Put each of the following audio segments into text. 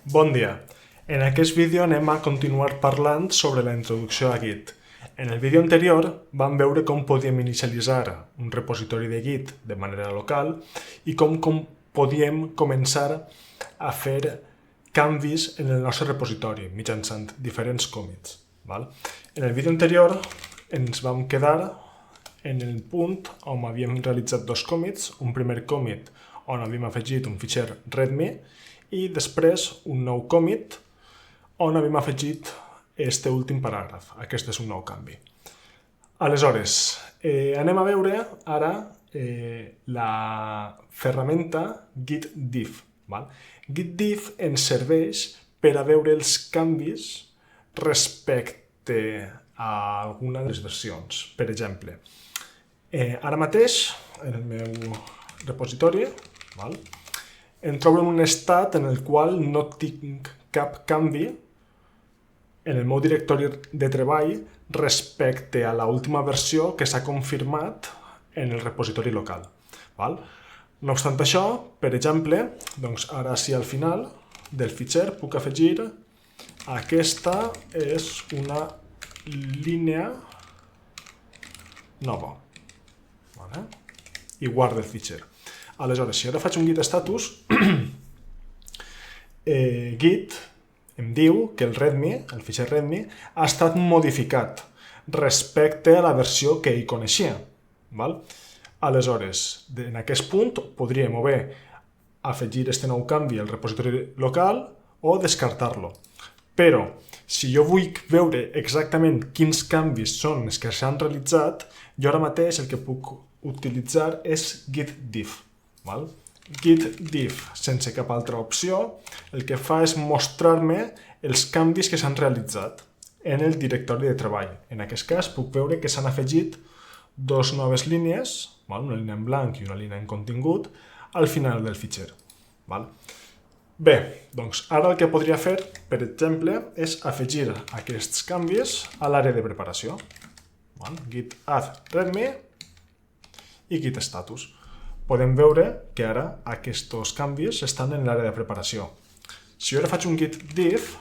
Bon dia. En aquest vídeo anem a continuar parlant sobre la introducció a Git. En el vídeo anterior vam veure com podíem inicialitzar un repositori de Git de manera local i com podíem començar a fer canvis en el nostre repositori mitjançant diferents commits. En el vídeo anterior ens vam quedar en el punt on havíem realitzat dos commits, un primer commit on havíem afegit un fitxer readme i després un nou commit on havíem afegit este últim paràgraf. Aquest és un nou canvi. Aleshores, anem a veure ara la ferramenta Git diff. Git diff ens serveix per a veure els canvis respecte a alguna de les versions. Per exemple, ara mateix, en el meu repositori, em trobo en un estat en el qual no tinc cap canvi en el meu directori de treball respecte a l'última versió que s'ha confirmat en el repositori local. No obstant això, per exemple, doncs ara sí al final del fitxer puc afegir aquesta és una línia nova i guardo el fitxer. Aleshores, si ara faig un git status, Git em diu que el readme, el fitxer readme, ha estat modificat respecte a la versió que ell coneixia. Aleshores, en aquest punt podríem o bé afegir aquest nou canvi al repositori local o descartar-lo. Però, si jo vull veure exactament quins canvis són els que s'han realitzat, jo ara mateix el que puc utilitzar és Git diff. Git diff, sense cap altra opció, el que fa és mostrar-me els canvis que s'han realitzat en el directori de treball. En aquest cas puc veure que s'han afegit dues noves línies, una línia en blanc i una línia en contingut, al final del fitxer. Bé, doncs ara el que podria fer, per exemple, és afegir aquests canvis a l'àrea de preparació. Git add readme i git status. Podem veure que ara aquests canvis estan en l'àrea de preparació. Si jo ara faig un git diff,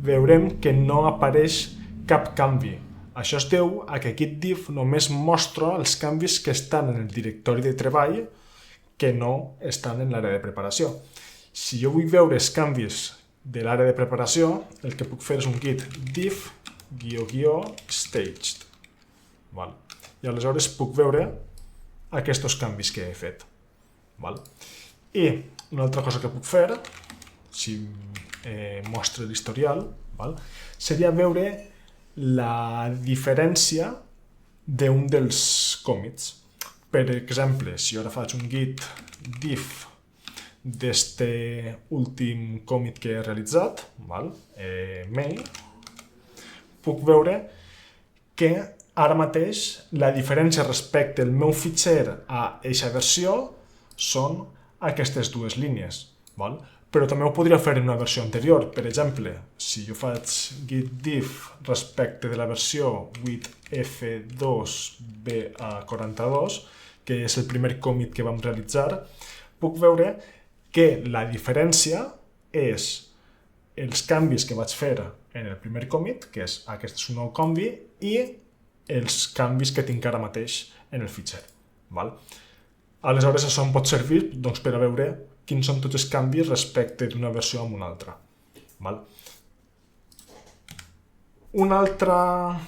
veurem que no apareix cap canvi. Això es deu a que git diff només mostra els canvis que estan en el directori de treball que no estan en l'àrea de preparació. Si jo vull veure els canvis de l'àrea de preparació, el que puc fer és un git diff --staged. I aleshores puc veure aquests canvis que he fet. I una altra cosa que puc fer, si mostra l'historial, seria veure la diferència d'un dels commits. Per exemple, si ara faig un git diff d'este últim commit que he realitzat, main, puc veure que ara mateix la diferència respecte al meu fitxer a aquesta versió són aquestes dues línies. Però també ho podria fer en una versió anterior. Per exemple, si jo faig git diff respecte de la versió with f2ba42, que és el primer commit que vam realitzar, puc veure que la diferència és els canvis que vaig fer en el primer commit, que és aquest és un nou canvi, i els canvis que tinc ara mateix en el fitxer. Aleshores, això em pot servir per a veure quins són tots els canvis respecte d'una versió a una altra. Una altra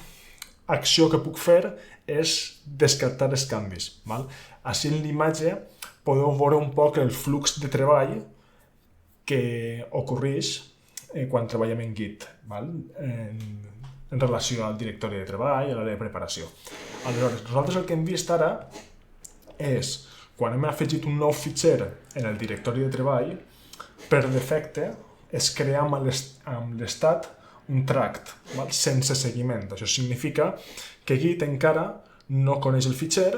acció que puc fer és descartar els canvis. Així en l'imatge podeu veure un poc el flux de treball que ocorreix quan treballem en Git, en relació al directori de treball i a l'àrea de preparació. Aleshores, nosaltres el que hem vist ara és, quan hem afegit un nou fitxer en el directori de treball, per defecte es crea amb l'estat un tract, sense seguiment. Això significa que Git encara no coneix el fitxer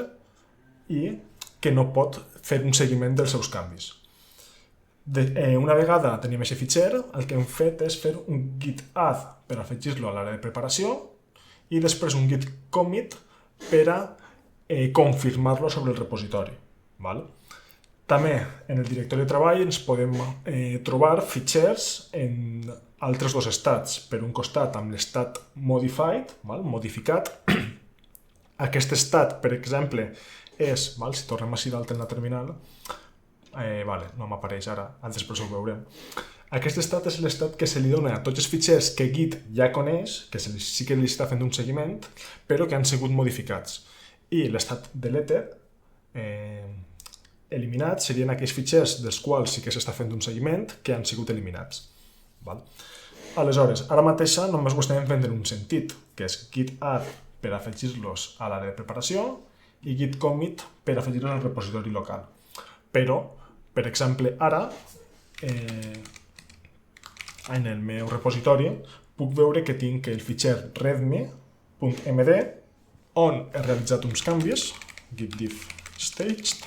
i que no pot fer un seguiment dels seus canvis. Una vegada tenim aquest fitxer, el que hem fet és fer un git add per afegir-lo a l'àrea de preparació i després un git commit per a confirmar-lo sobre el repositori. També en el directori de treball ens podem trobar fitxers en altres dos estats. Per un costat amb l'estat modified, modificat. Aquest estat, per exemple, és, si tornem així dalt en la terminal, no m'apareix ara, després ho veurem. Aquest estat és l'estat que se li dona a tots els fitxers que Git ja coneix, que sí que li està fent un seguiment, però que han sigut modificats. I l'estat deleted, eliminats, serien aquells fitxers dels quals sí que s'està fent un seguiment que han sigut eliminats. Aleshores, ara mateixa només ho estem fent en un sentit, que és git add per afegir-los a l'àrea de preparació i git commit per afegir-los al repositori local. Però, per exemple, ara, en el meu repositori, puc veure que tinc el fitxer readme.md on he realitzat uns canvis, git diff staged,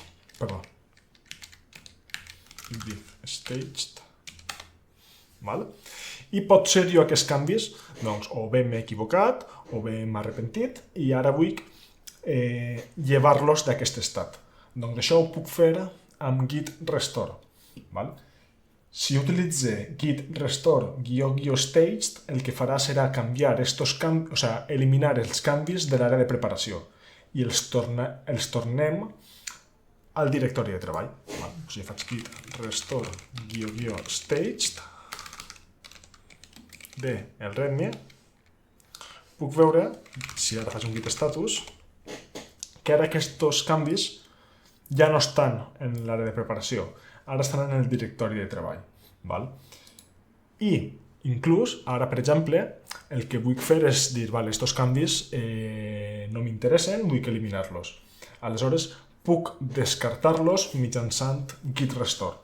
i pot ser jo aquests canvis, doncs, o bé m'he equivocat, o bé m'he arrepentit, i ara vull llevar-los d'aquest estat. Doncs això ho puc fer amb git restore. Si utilitzo git restore --staged, el que farà serà canviar eliminar els canvis de l'àrea de preparació i els tornem al directori de treball. O sigui, faig git restore --staged del readme. Puc veure, si ara faig un git status, que ara aquests canvis ja no estan en l'àrea de preparació, ara estan en el directori de treball. I, inclús, ara, per exemple, el que vull fer és dir, aquests canvis no m'interessen, vull eliminar-los. Aleshores, puc descartar-los mitjançant git restore.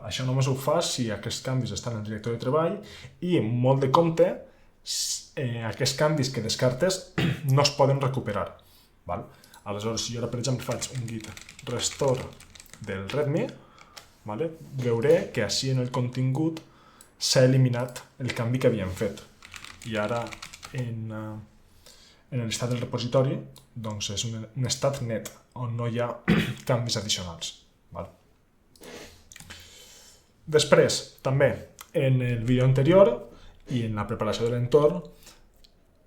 Això només ho fa si aquests canvis estan en el directori de treball i, molt de compte, aquests canvis que descartes no es poden recuperar. Aleshores, si jo ara, per exemple, faig un git restore del readme, veuré que així en el contingut s'ha eliminat el canvi que havíem fet. I ara, en l'estat del repositori, doncs és un estat net, on no hi ha canvis addicionals. Després, també, en el vídeo anterior i en la preparació de l'entorn,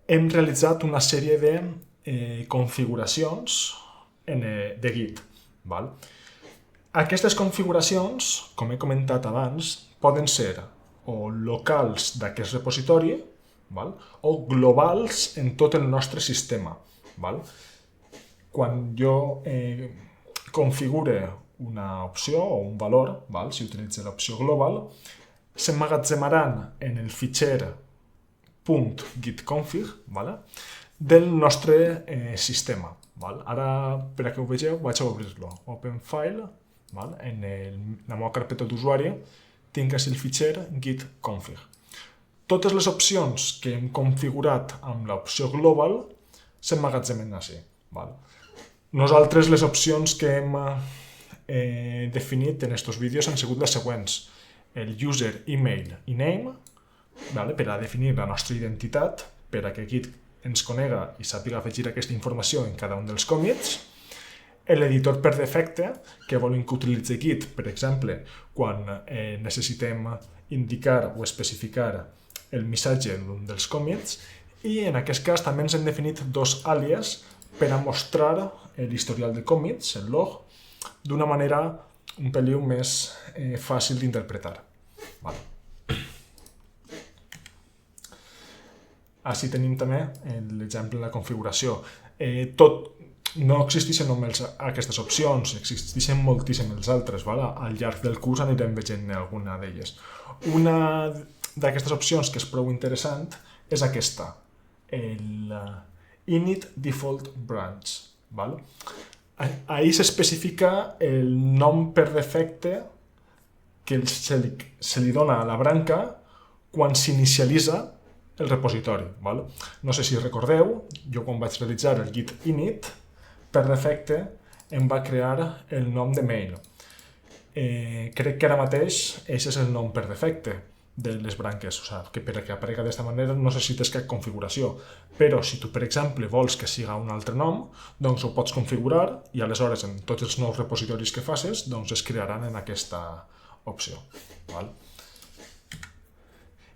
hem realitzat una sèrie de configuracions de Git. Aquestes configuracions, com he comentat abans, poden ser o locals d'aquest repositori o globals en tot el nostre sistema. Quan jo configure una opció o un valor, si utilitzo l'opció global, s'emmagatzemaran en el fitxer .gitconfig del nostre sistema. Ara, per a que ho vegeu, vaig a obrir-lo. Open File, en la meva carpeta d'usuari, tinc així el fitxer gitconfig. Totes les opcions que hem configurat amb l'opció global s'emmagatzemen així. Nosaltres les opcions que hem definit en aquests vídeos han sigut les següents. El user, email i name, per a definir la nostra identitat, per a que Git ens conega i sàpiga afegir aquesta informació en cada un dels commits. L'editor per defecte, que volen que utilitzi Git, per exemple, quan necessitem indicar o especificar el missatge d'un dels commits, i en aquest cas també ens hem definit dos àlies per a mostrar l'historial de commits, el log, d'una manera un peliu més fàcil d'interpretar. Així tenim també l'exemple de la configuració. No existeixen només aquestes opcions, existeixen moltíssimes altres. Al llarg del curs anirem veient alguna d'elles. Una d'aquestes opcions que és prou interessant és aquesta, el init default branch. Ahir s'especifica el nom per defecte que se li dona a la branca quan s'inicialitza el repositori. No sé si recordeu, jo quan vaig realitzar el git init, per defecte em va crear el nom de mail. Crec que ara mateix aquest és el nom per defecte, de les branques, o sigui, que perquè aparega d'aquesta manera no necessites cap configuració, però si tu, per exemple, vols que siga un altre nom, doncs ho pots configurar i aleshores en tots els nous repositoris que facis doncs es crearan en aquesta opció. Val?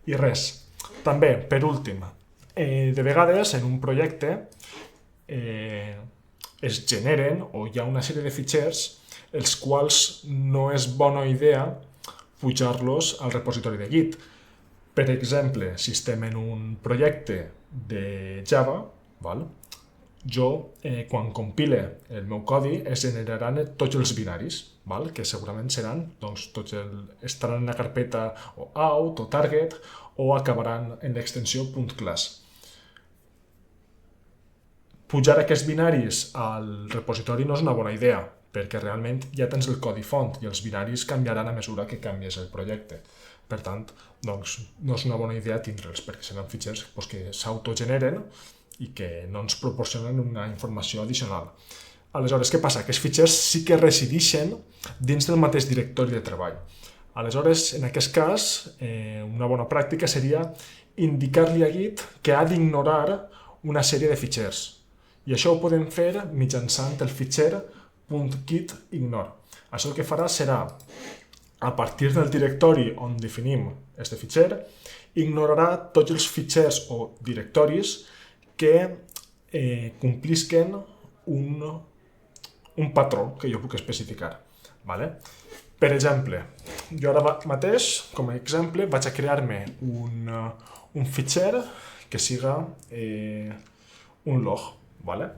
I res, també, per últim, de vegades en un projecte es generen o hi ha una sèrie de fitxers els quals no és bona idea pujar-los al repositori de Git. Per exemple, si estem en un projecte de Java, val? Jo, quan compile el meu codi, es generaran tots els binaris, val? Que segurament seran, doncs, estaran en la carpeta o out o target o acabaran en l'extensió .class. Pujar aquests binaris al repositori no és una bona idea, perquè realment ja tens el codi font i els binaris canviaran a mesura que canvies el projecte. Per tant, doncs, no és una bona idea tindre'ls, perquè seran fitxers que s'autogeneren i que no ens proporcionen una informació addicional. Aleshores, què passa? Aquests fitxers sí que resideixen dins del mateix directori de treball. Aleshores, en aquest cas, una bona pràctica seria indicar-li a Git que ha d'ignorar una sèrie de fitxers. I això ho podem fer mitjançant el fitxer .gitignore. Això el que farà serà, a partir del directori on definim aquest fitxer, ignorarà tots els fitxers o directoris que complisquen un patró que jo puc especificar. Vale? Per exemple, jo ara mateix, com a exemple, vaig a crear-me un fitxer que siga un log. Vale?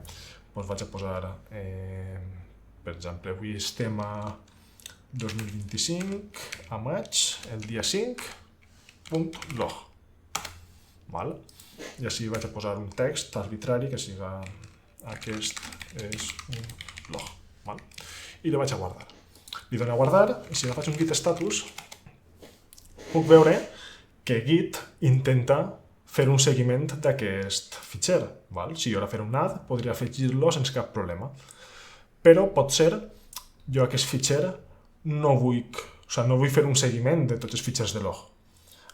Doncs vaig a posar, per exemple, avui estem a 2025, a maig, el dia 5.log. Vale? I així vaig a posar un text arbitrari que siga aquest és un log. Vale? I el vaig a guardar. Li dono a guardar i si ara faig un git status puc veure que Git intenta fer un seguiment d'aquest fitxer. Val? Si jo ara fer un add, podria afegir-lo sense cap problema. Però potser jo aquest fitxer no vull fer un seguiment de tots els fitxers de log.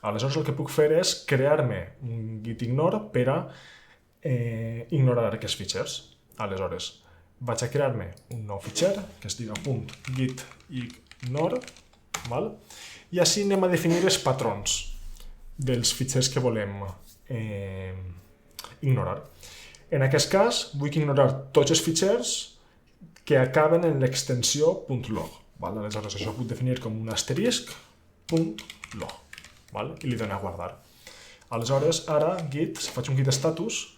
Aleshores el que puc fer és crear-me un gitignore per a ignorar aquests fitxers. Aleshores vaig a crear-me un nou fitxer que es diga .gitignore, val? I així anem a definir els patrons dels fitxers que volem ignorar. En aquest cas vull ignorar tots els fitxers que acaben en l'extensió .log. Val? Aleshores això ho puc definir com un asterisc .log. Val? I li dono a guardar. Aleshores, ara Git, si faig un git status,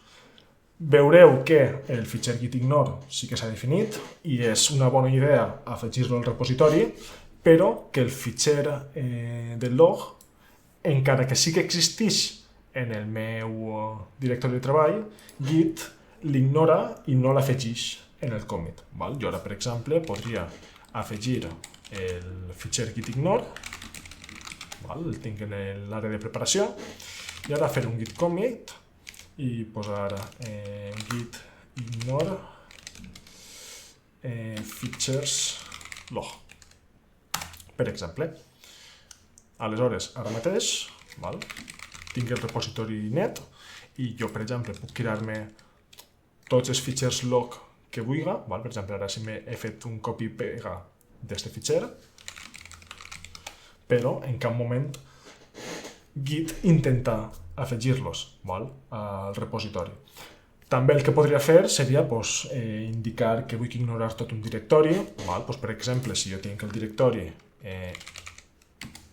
veureu que el fitxer gitignore sí que s'ha definit i és una bona idea afegir-lo al repositori, però que el fitxer del log, encara que sí que existeix en el meu directori de treball, Git l'ignora i no l'afegeix en el commit. Val? Jo ara, per exemple, podria afegir el fitxer gitignore, el tinc en l'àrea de preparació, i ara fer un git commit i posar git ignore features log, per exemple. Aleshores, ara mateix, tinc el repositori net i jo, per exemple, puc crear-me tots els fitxers log que vulgui. Per exemple, ara si he fet un copy-pega d'aquest fitxer, però en cap moment Git intenta afegir-los al repositori. També el que podria fer seria indicar que vull ignorar tot un directori. Per exemple, si jo tinc el directori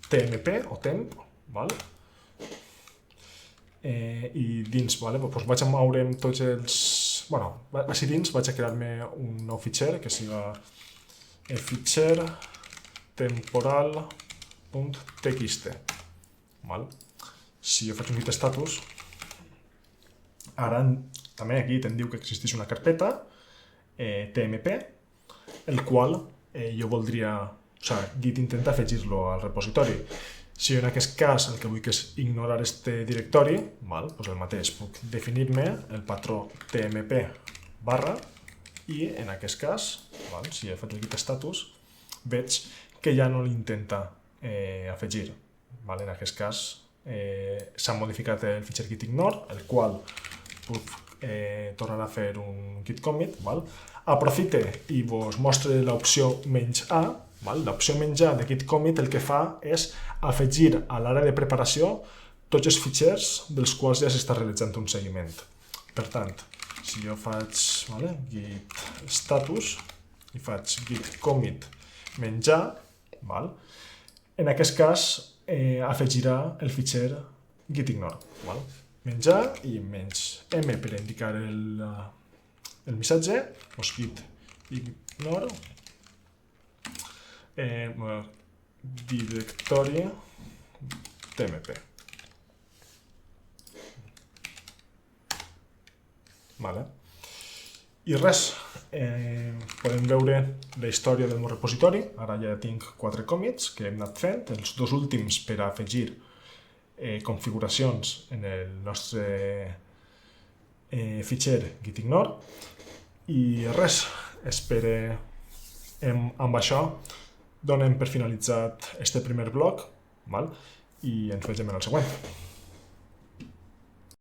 tmp o temp, i dins vaig a moure'm tots els... Així dins vaig a crear-me un nou fitxer que siga fitxer temporal.txt. Si jo faig un git status, ara també aquí em diu que existeix una carpeta tmp, el qual jo voldria... Git intenta afegir-lo al repositori. Si en aquest cas el que vull és ignorar aquest directori, el mateix, puc definir-me el patró tmp barra i en aquest cas, si he fet el git status, veig que ja no l'intenta afegir. En aquest cas s'ha modificat el fitxer gitignore, el qual puc tornar a fer un git commit. Aprofite i vos mostre l'opció "-a". L'opció "-a" de git commit el que fa és afegir a l'àrea de preparació tots els fitxers dels quals ja s'està realitzant un seguiment. Per tant, si jo faig git status i faig git commit "-a", en aquest cas afegirà el fitxer gitignore. "-a" i "-m" per indicar el missatge, git ignore directori tmp. I res, podem veure la història del meu repositori. Ara ja tinc 4 commits que hem anat fent, els 2 últims per afegir configuracions en el nostre fitxer gitignore. I res, espero amb això donem per finalitzat este primer bloc i ens veiem en el següent.